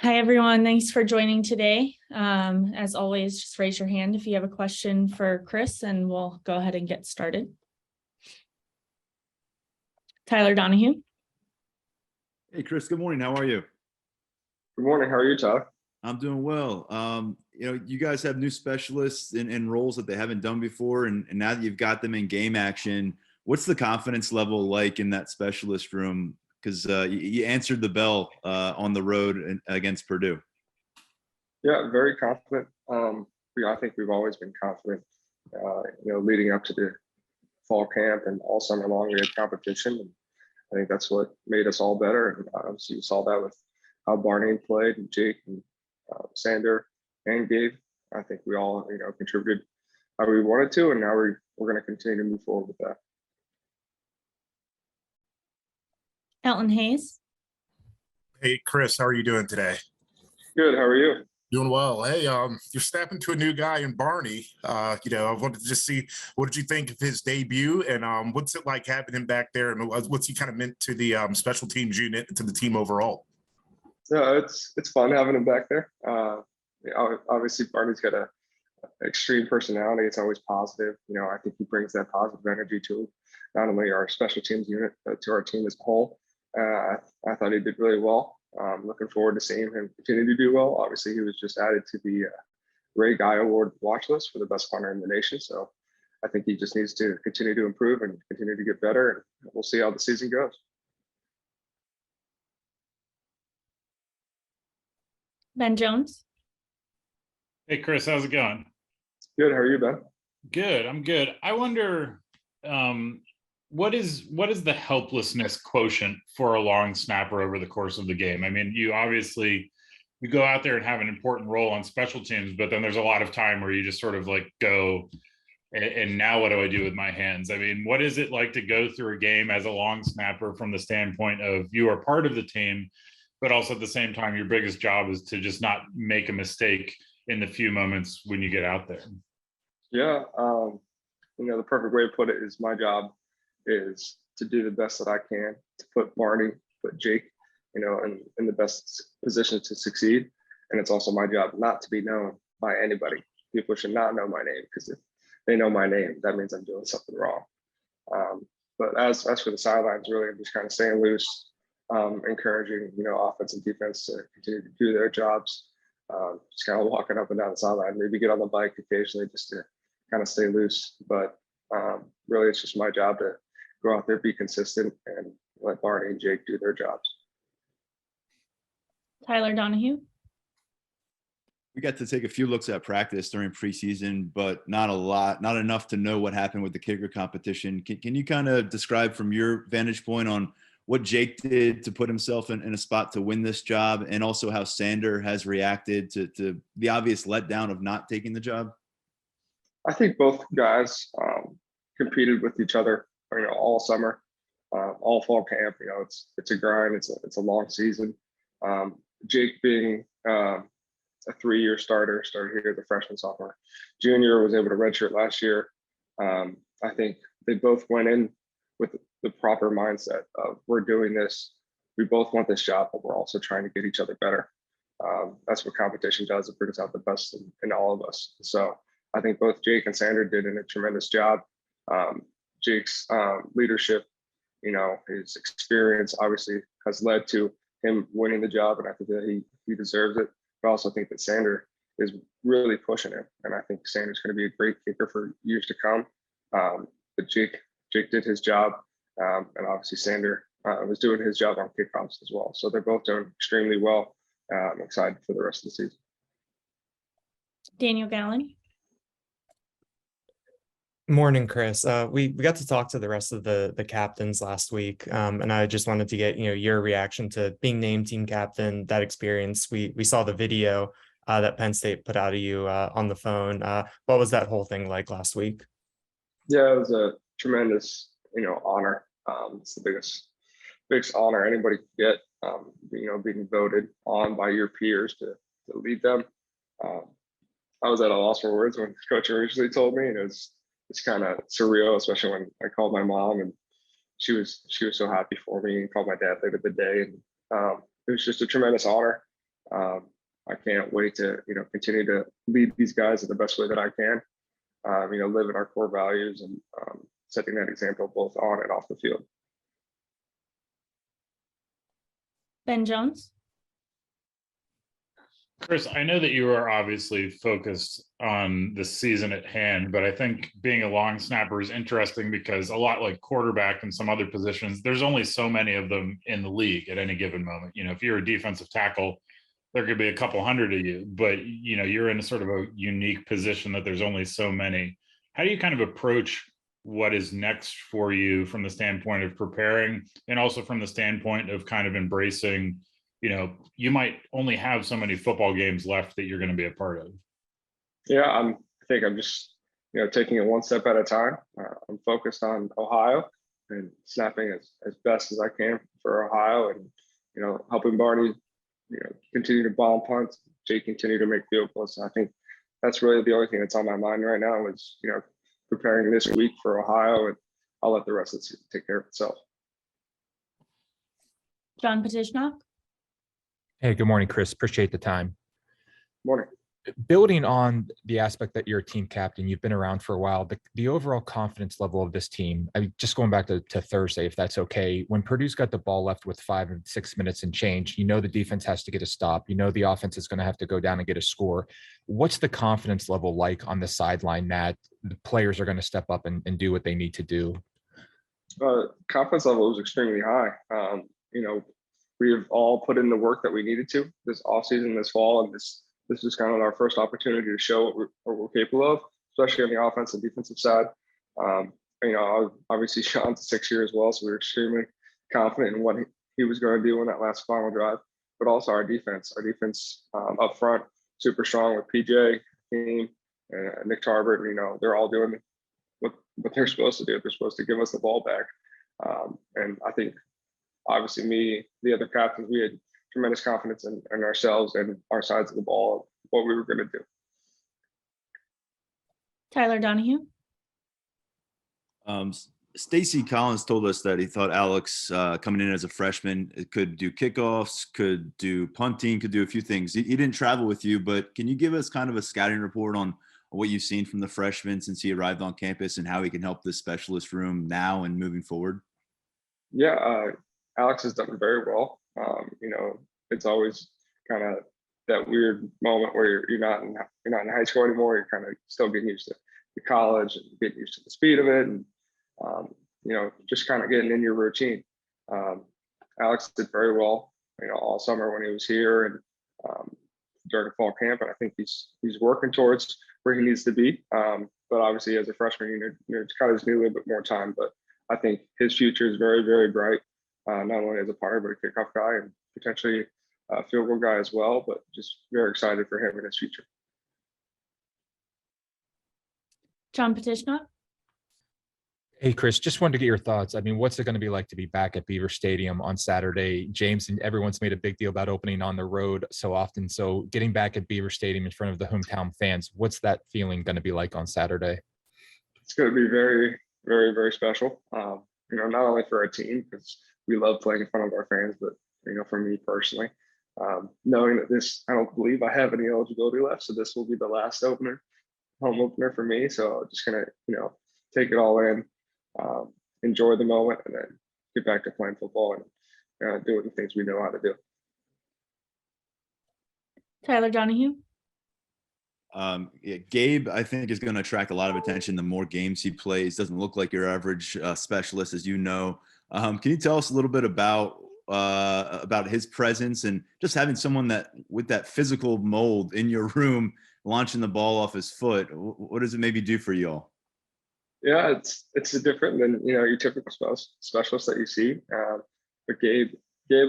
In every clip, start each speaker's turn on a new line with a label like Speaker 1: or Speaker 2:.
Speaker 1: Hi, everyone. Thanks for joining today. As always, just raise your hand if you have a question for Chris, and we'll go ahead and get started. Tyler Donahue.
Speaker 2: Hey, Chris, good morning. How are you?
Speaker 3: Good morning. How are you, Tyler?
Speaker 2: I'm doing well. You guys have new specialists in roles that they haven't done before, and now that you've got them in game action, what's the confidence level like in that specialist room? Because you answered the bell on the road against Purdue.
Speaker 3: Yeah, very confident. I think we've always been confident. Leading up to the fall camp and all summer long, we had competition. And I think that's what made us all better. And obviously, you saw that with how Barney played, and Jake, and Sander, and Gabe. I think we all, contributed how we wanted to, and now we're going to continue to move forward with that.
Speaker 1: Elton Hayes.
Speaker 4: Hey, Chris, how are you doing today?
Speaker 3: Good. How are you?
Speaker 4: Doing well. Hey, you're snapping to a new guy in Barney. I wanted to just see, what did you think of his debut, and what's it like having him back there, and what's he kind of meant to the special teams unit and to the team overall?
Speaker 3: Yeah, it's fun having him back there. Obviously, Barney's got an extreme personality. It's always positive. I think he brings that positive energy to not only our special teams unit, but to our team as a whole. I thought he did really well. Looking forward to seeing him continue to do well. Obviously, he was just added to the Ray Guy Award watch list for the best punter in the nation. So I think he just needs to continue to improve and continue to get better. And we'll see how the season goes.
Speaker 1: Ben Jones.
Speaker 5: Hey, Chris, how's it going?
Speaker 3: Good. How are you, Ben?
Speaker 5: Good. I'm good. I wonder, what is the helplessness quotient for a long snapper over the course of the game? I mean, you go out there and have an important role on special teams, but then there's a lot of time where you just sort of like go, and now what do I do with my hands? I mean, what is it like to go through a game as a long snapper from the standpoint of you are part of the team, but also at the same time, your biggest job is to just not make a mistake in the few moments when you get out there?
Speaker 3: Yeah. The perfect way to put it is my job is to do the best that I can to put Barney, put Jake, in the best position to succeed. And it's also my job not to be known by anybody. People should not know my name, because if they know my name, that means I'm doing something wrong. But as for the sidelines, really, I'm just kind of staying loose, encouraging, offense and defense to continue to do their jobs. Just kind of walking up and down the sideline, maybe get on the bike occasionally just to kind of stay loose. But really, it's just my job to go out there, be consistent, and let Barney and Jake do their jobs.
Speaker 1: Tyler Donahue.
Speaker 2: We got to take a few looks at practice during preseason, but not a lot, not enough to know what happened with the kicker competition. Can you kind of describe from your vantage point on what Jake did to put himself in a spot to win this job, and also how Sander has reacted to the obvious letdown of not taking the job?
Speaker 3: I think both guys competed with each other, all summer, all fall camp. It's a grind. It's a long season. Jake being a 3-year starter, started here the freshman, sophomore, junior, was able to redshirt last year. I think they both went in with the proper mindset of, we're doing this, we both want this job, but we're also trying to get each other better. That's what competition does. It brings out the best in all of us. So I think both Jake and Sander did a tremendous job. Jake's leadership, his experience obviously has led to him winning the job, and I think that he deserves it. But I also think that Sander is really pushing him, and I think Sander's going to be a great kicker for years to come. But Jake did his job, and obviously Sander was doing his job on kickoffs as well. So they're both doing extremely well. I'm excited for the rest of the season.
Speaker 1: Daniel Gallen.
Speaker 6: Morning, Chris. We got to talk to the rest of the captains last week, and I just wanted to get your reaction to being named team captain, that experience. We saw the video that Penn State put out of you on the phone. What was that whole thing like last week?
Speaker 3: Yeah, it was a tremendous honor. It's the biggest honor anybody can get. Being voted on by your peers to lead them. I was at a loss for words when Coach originally told me, and it's kind of surreal, especially when I called my mom, and she was so happy for me, and called my dad later the day. And it was just a tremendous honor. I can't wait to, continue to lead these guys in the best way that I can, live in our core values and setting that example both on and off the field.
Speaker 1: Ben Jones.
Speaker 5: Chris, I know that you are obviously focused on the season at hand, but I think being a long snapper is interesting because a lot like quarterback and some other positions, there's only so many of them in the league at any given moment. If you're a defensive tackle, there could be a couple hundred of you, but you're in a sort of a unique position that there's only so many. How do you kind of approach what is next for you from the standpoint of preparing and also from the standpoint of kind of embracing, you might only have so many football games left that you're going to be a part of?
Speaker 3: Yeah, I think I'm just, taking it one step at a time. I'm focused on Ohio and snapping as best as I can for Ohio and, helping Barney, continue to bomb punt, Jake continue to make field goals. I think that's really the only thing that's on my mind right now is, preparing this week for Ohio, and I'll let the rest of the season take care of itself.
Speaker 1: John Petishnock.
Speaker 7: Hey, good morning, Chris. Appreciate the time.
Speaker 3: Morning.
Speaker 7: Building on the aspect that you're a team captain, you've been around for a while, the overall confidence level of this team, just going back to Thursday, if that's okay, when Purdue's got the ball left with 5 and 6 minutes and change, the defense has to get a stop. The offense is going to have to go down and get a score. What's the confidence level like on the sideline that the players are going to step up and do what they need to do?
Speaker 3: Confidence level was extremely high. We have all put in the work that we needed to this offseason, this fall, and this is kind of our first opportunity to show what we're capable of, especially on the offensive and defensive side. Obviously Sean's 6 years as well, so we were extremely confident in what he was going to do on that last final drive, but also our defense up front, super strong with PJ, team, and Nick Tarbert. They're all doing what they're supposed to do. They're supposed to give us the ball back. And I think obviously me, the other captains, we had tremendous confidence in ourselves and our sides of the ball, what we were going to do.
Speaker 1: Tyler Donahue.
Speaker 2: Stacy Collins told us that he thought Alex coming in as a freshman could do kickoffs, could do punting, could do a few things. He didn't travel with you, but can you give us kind of a scouting report on what you've seen from the freshman since he arrived on campus and how he can help this specialist room now and moving forward?
Speaker 3: Yeah, Alex has done very well. It's always kind of that weird moment where you're not in high school anymore. You're kind of still getting used to college and getting used to the speed of it, and just kind of getting in your routine. Alex did very well, all summer when he was here and during fall camp, and I think he's working towards where he needs to be. But obviously, as a freshman, it's kind of just need a little bit more time. But I think his future is very, very bright. Not only as a punter, but a kickoff guy and potentially a field goal guy as well, but just very excited for him in his future.
Speaker 1: John Petishnock.
Speaker 7: Hey, Chris, just wanted to get your thoughts. What's it going to be like to be back at Beaver Stadium on Saturday? James and everyone's made a big deal about opening on the road so often. So getting back at Beaver Stadium in front of the hometown fans, what's that feeling going to be like on Saturday?
Speaker 3: It's going to be very, very, very special. Not only for our team, because we love playing in front of our fans, but for me personally, knowing that I don't believe I have any eligibility left, so this will be the last home opener for me. So just gonna take it all in, enjoy the moment, and then get back to playing football and doing the things we know how to do.
Speaker 1: Tyler Donahue.
Speaker 2: Gabe, I think, is going to attract a lot of attention the more games he plays. Doesn't look like your average specialist, as you know. Can you tell us a little bit about his presence and just having someone that with that physical mold in your room launching the ball off his foot? What does it maybe do for you all?
Speaker 3: Yeah, it's different than your typical specialist that you see. But Gabe,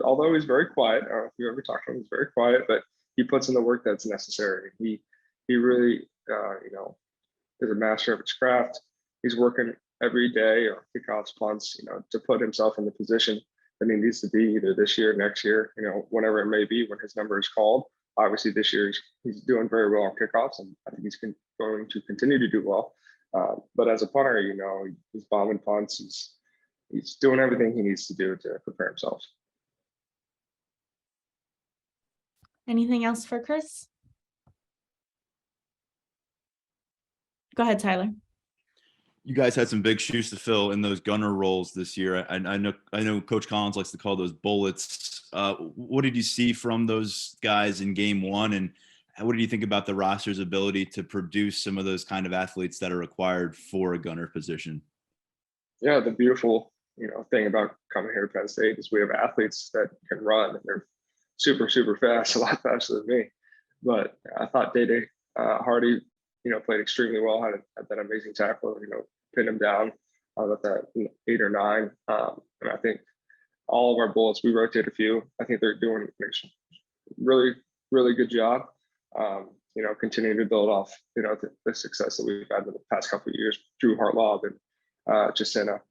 Speaker 3: although he's very quiet, if you ever talk to him, he's very quiet, but he puts in the work that's necessary. He really is a master of his craft. He's working every day or kickoffs, punts, to put himself in the position that he needs to be either this year, next year, whenever it may be when his number is called. Obviously this year he's doing very well on kickoffs, and I think he's going to continue to do well. But as a punter, he's bombing punts. He's doing everything he needs to do to prepare himself.
Speaker 1: Anything else for Chris? Go ahead, Tyler.
Speaker 2: You guys had some big shoes to fill in those gunner roles this year. I know Coach Collins likes to call those bullets. What did you see from those guys in game one, and what do you think about the roster's ability to produce some of those kind of athletes that are required for a gunner position?
Speaker 3: Yeah, the beautiful thing about coming here to Penn State is we have athletes that can run, and they're super fast, a lot faster than me. But I thought Day Hardy, played extremely well, had that amazing tackle, pinned him down with that 8 or 9. And I think all of our bullets, we rotate a few. I think they're doing a really good job. Continuing to build off, the success that we've had in the past couple of years, Drew Hartlaub and Jacinta.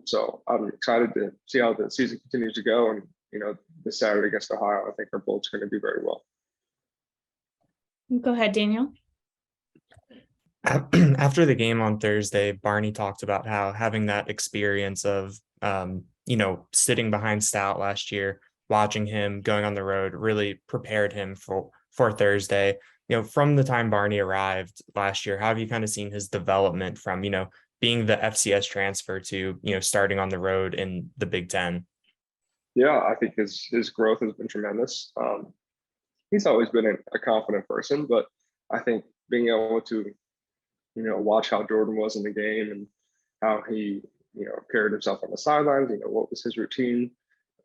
Speaker 3: So I'm excited to see how the season continues to go. And, this Saturday against Ohio, I think our bullets are going to do very well.
Speaker 1: Go ahead, Daniel.
Speaker 6: After the game on Thursday, Barney talked about how having that experience of, sitting behind Stout last year, watching him going on the road really prepared him for Thursday. From the time Barney arrived last year, how have you kind of seen his development from, being the FCS transfer to, starting on the road in the Big Ten?
Speaker 3: Yeah, I think his growth has been tremendous. He's always been a confident person, but I think being able to, watch how Jordan was in the game and how he, carried himself on the sidelines, what was his routine.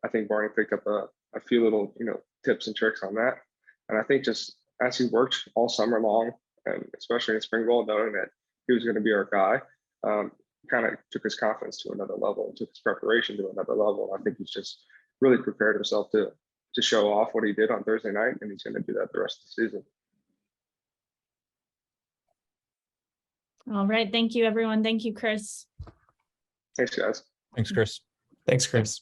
Speaker 3: I think Barney picked up a few little, tips and tricks on that. And I think just as he worked all summer long, and especially in spring ball, knowing that he was going to be our guy, kind of took his confidence to another level, and took his preparation to another level. And I think he's just really prepared himself to show off what he did on Thursday night, and he's going to do that the rest of the season.
Speaker 1: All right. Thank you, everyone. Thank you, Chris.
Speaker 3: Thanks, guys.
Speaker 7: Thanks, Chris.
Speaker 6: Thanks, Chris.